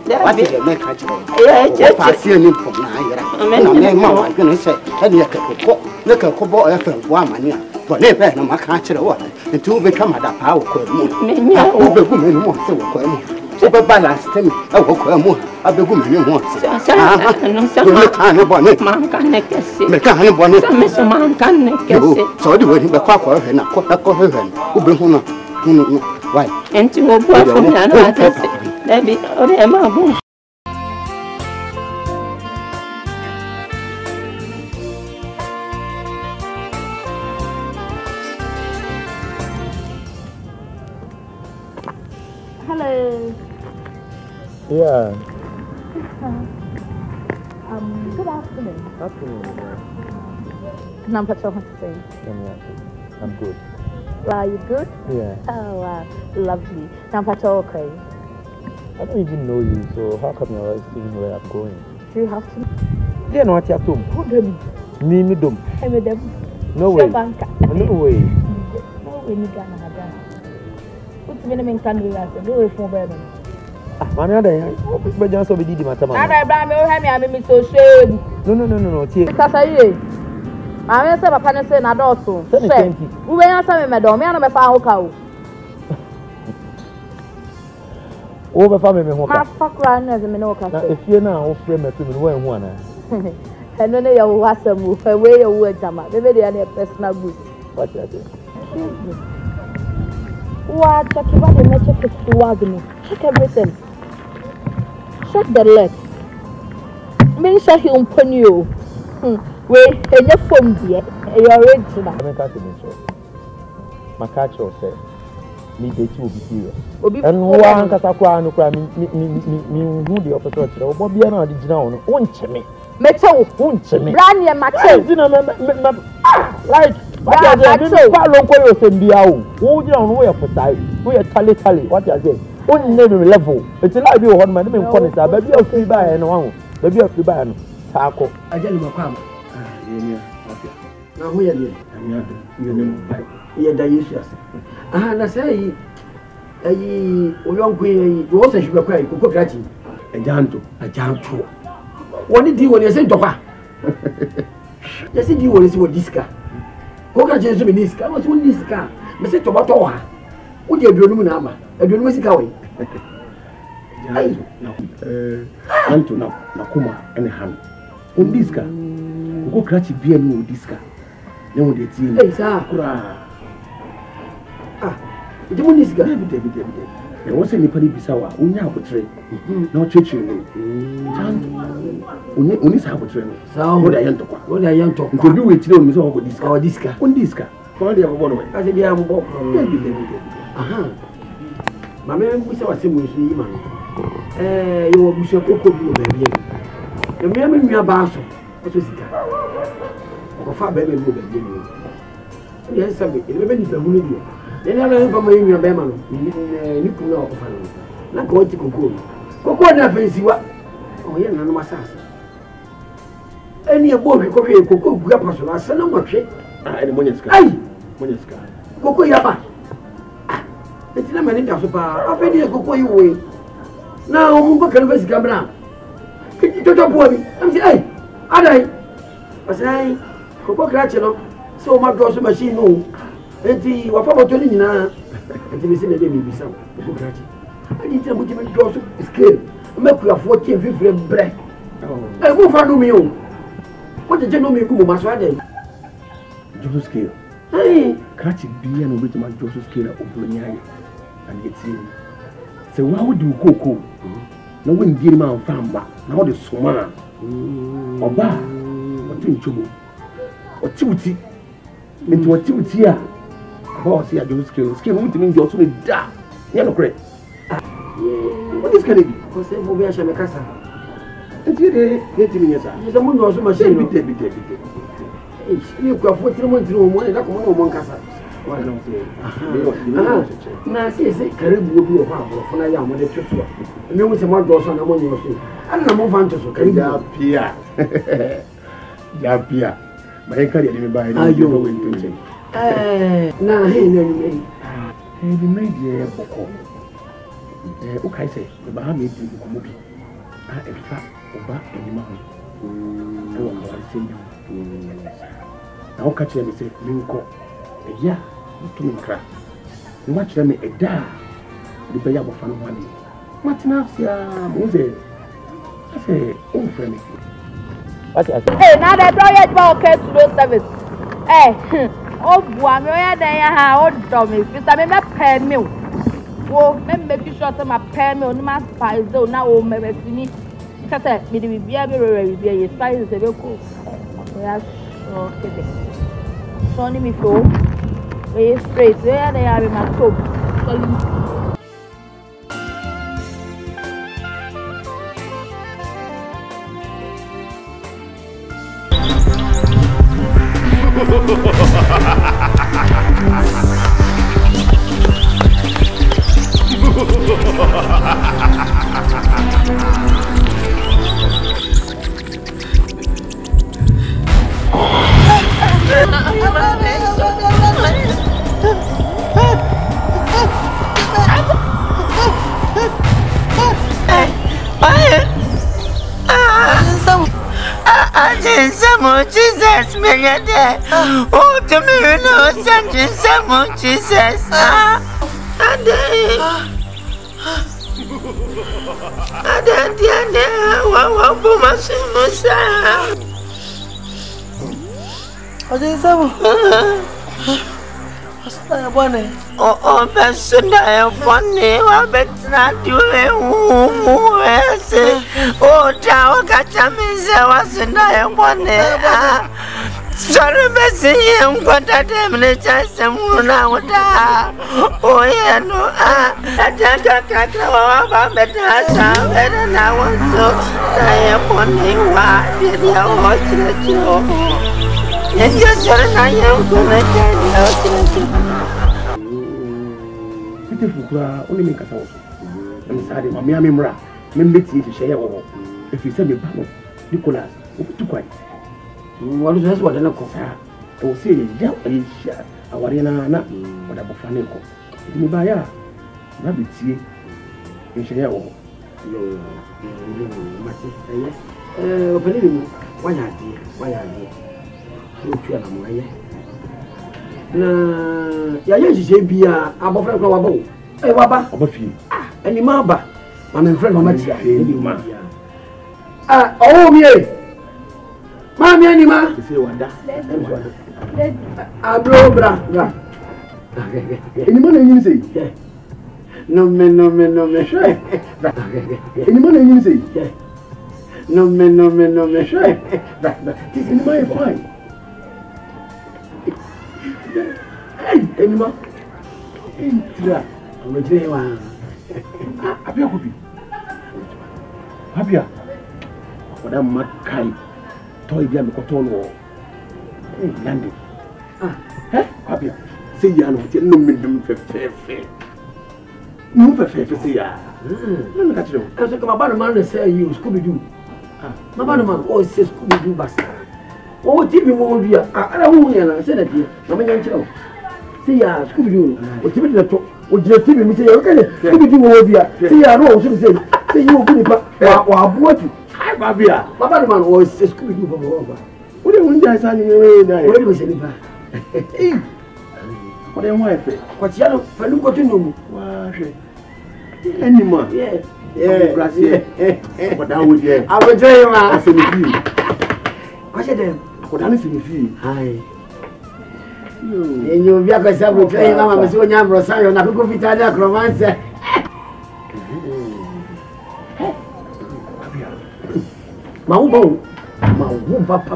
[SPEAKER 4] What did you make? I see an import. I'm going to say, look at Kobo FM, one but they can't catch it. Until we come at that power. Women want to
[SPEAKER 5] Oba balance temi. Awo ko mu. Abegu me ni mu.
[SPEAKER 4] No sama.
[SPEAKER 5] Me kan ne bone.
[SPEAKER 4] Man kan ne kese.
[SPEAKER 5] Me kan ne bone.
[SPEAKER 4] Me so man kan ne kese.
[SPEAKER 5] So di we ni be kwa hwe na ko hwe na. Obe hu no. Hu why?
[SPEAKER 4] Enti wo bu afo na na atese. Dabi ore ma bu.
[SPEAKER 6] Hello.
[SPEAKER 7] Yeah.
[SPEAKER 6] Good afternoon.
[SPEAKER 7] Afternoon.
[SPEAKER 6] Number 2
[SPEAKER 7] I'm good.
[SPEAKER 6] Are you good?
[SPEAKER 7] Yeah.
[SPEAKER 6] Oh, wow. Lovely. Number 2, okay.
[SPEAKER 7] I don't even know you, so how come you're always seeing where I'm going?
[SPEAKER 6] Do you have to?
[SPEAKER 7] Yeah, no, what you're doing?
[SPEAKER 6] Who them?
[SPEAKER 7] Me dum.
[SPEAKER 6] I'm with them.
[SPEAKER 7] No way.
[SPEAKER 6] No
[SPEAKER 7] way.
[SPEAKER 6] No way, you can't have that. What's the name in country? No way for them.
[SPEAKER 7] Maame ada but just so be did matter man.
[SPEAKER 6] Ada bra me o he me am so shame.
[SPEAKER 7] No. Tie.
[SPEAKER 6] Kasa ye. Maame say papa no say na dọọso. Say. Wo be yan say me do me an be fa ho ka o.
[SPEAKER 7] O be fa me ho ka.
[SPEAKER 6] Ma fa kra na ze me no ka.
[SPEAKER 7] Na efie na o frame me me wo enhu ana.
[SPEAKER 6] Hello ne ya wo asem wo fa we ya wo ajama. Bebe de na personal goods.
[SPEAKER 7] What you say?
[SPEAKER 6] What check about the check it to check everything. Check the legs. Me show him pon you. Wait, and your phone there. You original.
[SPEAKER 7] I can't say so. My catch say me date will be serious. And one kasa kwa no kwa me who the opposite chira. Obo bia na odi gina ono. Wonche me.
[SPEAKER 6] Mecho.
[SPEAKER 7] Wonche me.
[SPEAKER 6] Brand near macho.
[SPEAKER 7] Like what you say? Kwa lonko yo sembia o. Wo gina ono wo ya posai. Wo ya tally. What you say? On name level. It's like you hold my name in corner. Baby of free buy and one. Baby of free buy and taco.
[SPEAKER 1] I tell you my farm. Now who are you? You're the issues. I say, a young queen, you also should be quite cook catching. A janto. What did you when you say Dopa? Yes, you want to see what this car. Who can change this car? What's one this car? Mr. Tomato. Would you do number? I don't know what's
[SPEAKER 2] Anto na kuma ene ham. On this car. Go crash beer no this car. Na wo dey tie.
[SPEAKER 1] Hey sir. Kura. It won this car. Debi.
[SPEAKER 2] E wo se ni pali bisawa, onya abotre. Na o cheche no. Janto. Oni sa abotre no. Sa o da yento kwa. O da yento. Nko bi we tire o mi so go this car. Oh this car. On this car. Ko dey go no we. Ka se bi am bo. Debi. Aha. Maame we say wase mo so yi ma no. You will be so cold, baby. The mere me about so. What is it? Or far baby, baby. Yes, I mean, if the moon, then I don't come in your bema. You could not offer. Not going to cocoa. Cocoa never see what? Oh, yeah, none of my sons. Any a boy could be a cocoa, person. I send them much. And money sky.
[SPEAKER 1] Cocoa yapa. It's not many of I've been a cocoa you way. Now, I'm going to converse Gabra. I'm saying, hey, I say, Coco Cratchelo, so my grocery machine, no. And the Wafabo Tony now, and the missing a baby, some I didn't tell you to grocery scale. Make you 14 50 bread. I won't find me. What did you know me? Who must I then?
[SPEAKER 2] Joseph scale.
[SPEAKER 1] Hey,
[SPEAKER 2] catch it be and obey my Joseph scale of Blonyai and get in. So why would you cocoa? No one dear man found back. Now the summer. Or bar. Or tin trouble. Or tutti. Into a tutti. Boss, yeah, you skill won't mean you're so dark. Yellow great. What is going to be?
[SPEAKER 1] Because they will be a shamacasa.
[SPEAKER 2] And you get me, yes, sir.
[SPEAKER 1] The moon was a machine.
[SPEAKER 2] You
[SPEAKER 1] got 14 months through one, like one casa.
[SPEAKER 2] Why don't you?
[SPEAKER 1] Now, say, Caribou will be a half for a young mother. And there was a more girls on the money or so. I don't know more so can you appear?
[SPEAKER 2] Yapia. My career didn't buy it. You going to say.
[SPEAKER 1] Now, hey,
[SPEAKER 2] he made the boko. Okay, say, the Bahami did the movie. In fact, about any man. I want to say you. Now, catch them and say, Minko. Yeah. To me cry. Watch them a da. The baby of fan one. Matinafia, Mose. I say, oh, friend.
[SPEAKER 7] What is it?
[SPEAKER 6] Hey, now they don't yet about okay to those service. Hey, oh, boy, me where they are, oh, dummy. If I may pay me. Oh, make you sure to my pay me on my spice, though now, oh, maybe me. Because me to be able to be a spice is a very cool. Yes, okay. Sonny me so. Very straight, where they are in my soap.
[SPEAKER 4] Jesus, millionaire. Oh, to me, you know, sending someone, Jesus. And then, oh, Besunda, funny, what better not do it? Oh, Tower Gatamis, I wasn't I one. Sorry, Bessie, I'm going to terminate some moon out. Oh, yeah, no, I can't catch our better now. So I am wondering why did you watch it? Yes, I am going to tell you.
[SPEAKER 2] Only make us also. I'm sorry, Maame Mra. Me meet you to share wo. If you send me back, Nicholas, too quiet. What is this? What I know, sir? I will say, yeah, I was in a what about Faneko. You buy a rabbit tea. You share wo. You, why are you? You are my na ya ye bia abofra kwa wabo e waba obafi ani ma ba ma me friend mama tia ni ma oh me ma me ani ma se wada abro bra ani ma na yin sei no me shy ani ma na yin sei no me shy this is my fine. Anima, Intra, Majeva. Apia Kupi. Apia. What a mad kind. Toy Diam Cotono. Landing. Apia. Say ya no minimum fair. No fair, say ya. No, catch you. I was like, my man say you Scooby Doo. My man always says Scooby Doo bastard. Oh, TV movie. I don't know. I said that here. I'm a young see ya Scooby Doo. What you mean? What you TV me say? Okay, Scooby Doo movie. See ya. No, so say. Say you go nipa. Wa abuatu. Hi, Babia. Baba man always say Scooby Doo baba. What do you want to say? What do you say nipa? Eh. What do you want to say? What you know? Felu ko tunu. Wa she. Anima. Yeah. Yeah. What that would you? I will tell you ma. I say me. What you dem? What that is me. Hi. You be a person who play Mama so young Rosario na go fit ada romance. Mau papa.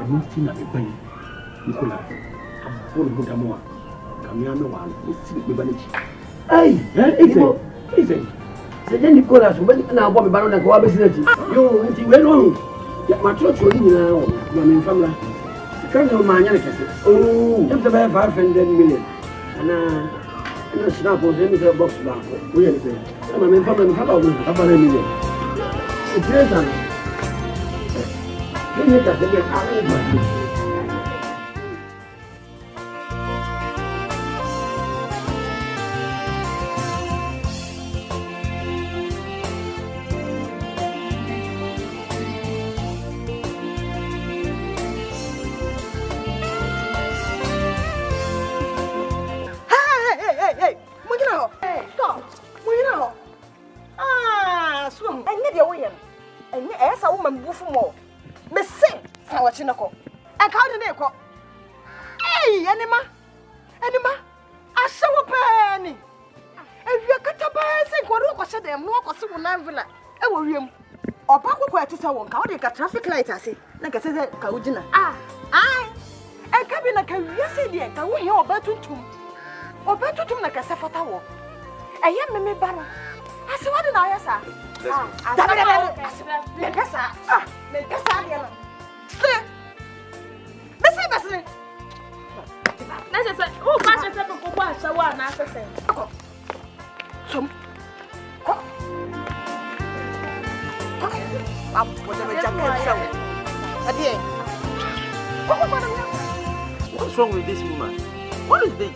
[SPEAKER 2] Emi ti na me ban. Nicolas. Am go da mo. Kamia me wa. Esi me ban chi. Ai, ise. Se je Nicolas, o na bo me ban na ko wa be sinati. Yo, nti we no. Ya ma church oni na o. Ya me famla. Can you manage it? Oh, if the 500 million. And a snap was in the box back. We are saying, I'm in family, how about $1 million? It's present. You need to get out.
[SPEAKER 3] chinako. I can't do it. Hey, Anima. I saw a penny. If you cut a bicycle, what was them? No, was so navilla. I will room. Or Paco to someone, how they got traffic light, I say. Like I said, Kaudina. I come in a career, dear. I will hear about to or better to like a Safatawa. I am me banner. I said, what did I say?
[SPEAKER 6] Let's say, oh, fashion seven for one, so one, I say.
[SPEAKER 3] Some.
[SPEAKER 7] What's wrong with this woman? What is this?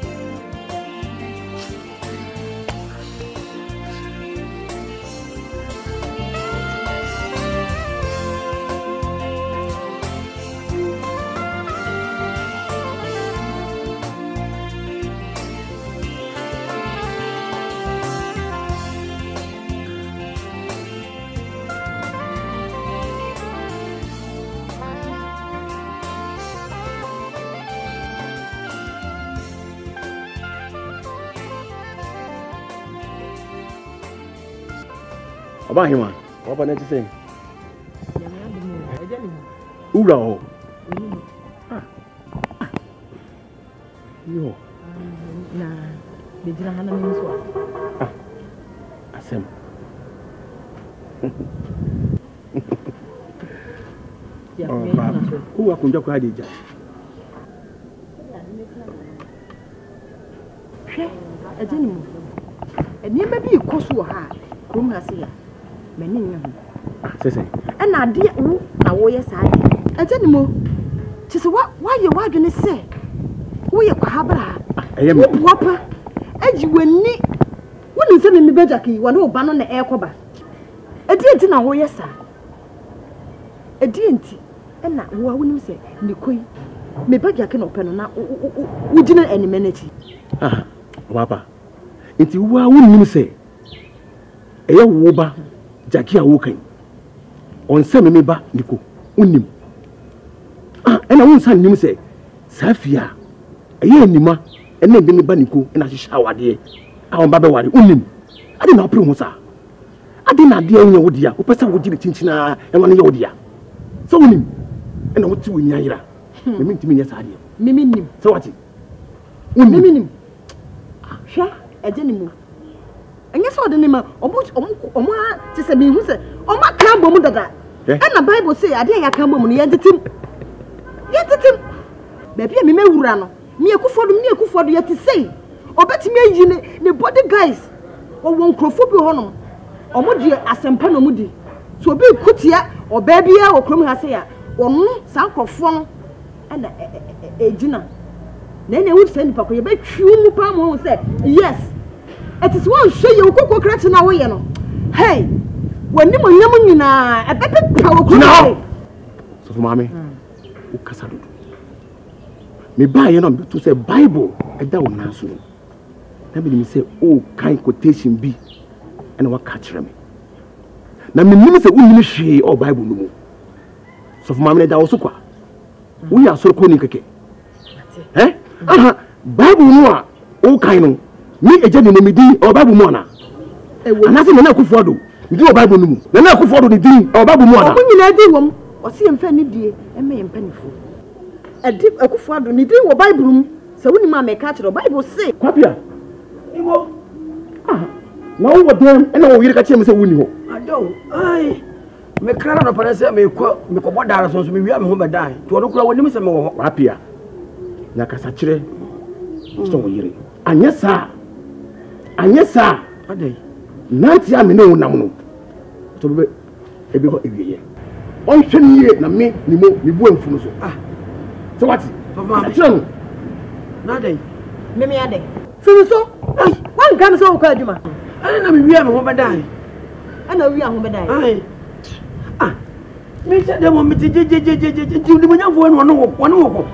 [SPEAKER 2] About him, what about next thing? Ura. Yo.
[SPEAKER 3] Nah, they didn't have any swap.
[SPEAKER 2] Asem. Who are going to cry?
[SPEAKER 3] A gentleman. And you may be a cost to her. Come here. Many and I dear, now, yes, I did. A gentleman. Just what? Why you are going to say? We are Habra. I am proper. As you will need. What is in the Bejaki? One who ban on the air cover. A dear dinner, yes, sir. A deity. And now, what will you say? Nikoi. Maybe I can open now. We didn't any minute.
[SPEAKER 2] Ah, Papa. It's what wouldn't you say? A woba. Jackie awoken. On some member, Nico, unim. And I won't send him say, Safia, a year Nima, and then the Banico, and I shower dear. Our Babawari, unim. I did not promosa. I did not dear your dear, who person would give it Tinchina and one your dear. So unim, and I want to win Yaira. You mean to me, yes, I did.
[SPEAKER 3] Miminim.
[SPEAKER 2] So what?
[SPEAKER 3] Miminim. Sha, a gentleman. And guess what the name of just a me who said, oh, my cambo mother. And the Bible say, I dare come on the entity. Yet, maybe me may run. Me a good for the yet to say. Or better me, the body guys, or won't crofobia honor, or what dear as some panomudi. So be cutia, or baby, or crumhasea, or no, some crofon, and a dinner. Then they would send Papa, you bet you, Pam, said, yes. It is one show you cook crack in our yellow. Hey, when you were young in a better power.
[SPEAKER 2] So, Maame, who Casadu? Me buy to say Bible, and that will answer me. Let me say, oh, kind quotation be, and what catch me. Now, me minister will she or Bible no more. So, for Maame, that also qua. We are so conic. Eh? Bible no, oh, kind. Me a gentleman me di or Bible mona. And I say na Akufodo. Me di Bible no mu. Na Akufodo ni di or Bible mona.
[SPEAKER 3] Omo nyina di wom. O se emfa ni die e me empanifo. E di Akufodo ni di wo Bible mu. Se woni ma me ka kire Bible say.
[SPEAKER 2] Kwapia. Iwo. Na wo dem e na wo yire ka kire me se woni ho.
[SPEAKER 1] Ado. Ai. Me kra na pare se me ko bodara so me wi am ho bedan. To no kura woni me se me wo ho.
[SPEAKER 2] Kwapia. Na kasa kire. So wo yire. Anyesa adai nanti a me ne wonam no to be ebi ho ewiye on hweniye na me ni mo ni bu amfu no so so what no
[SPEAKER 1] na dai
[SPEAKER 3] me adai firi so wan gam so ko aduma
[SPEAKER 1] ana na me wi am ho bedai
[SPEAKER 3] ana wi am ho bedai
[SPEAKER 1] ai me se dem mo me je ni mo nyamfo no ko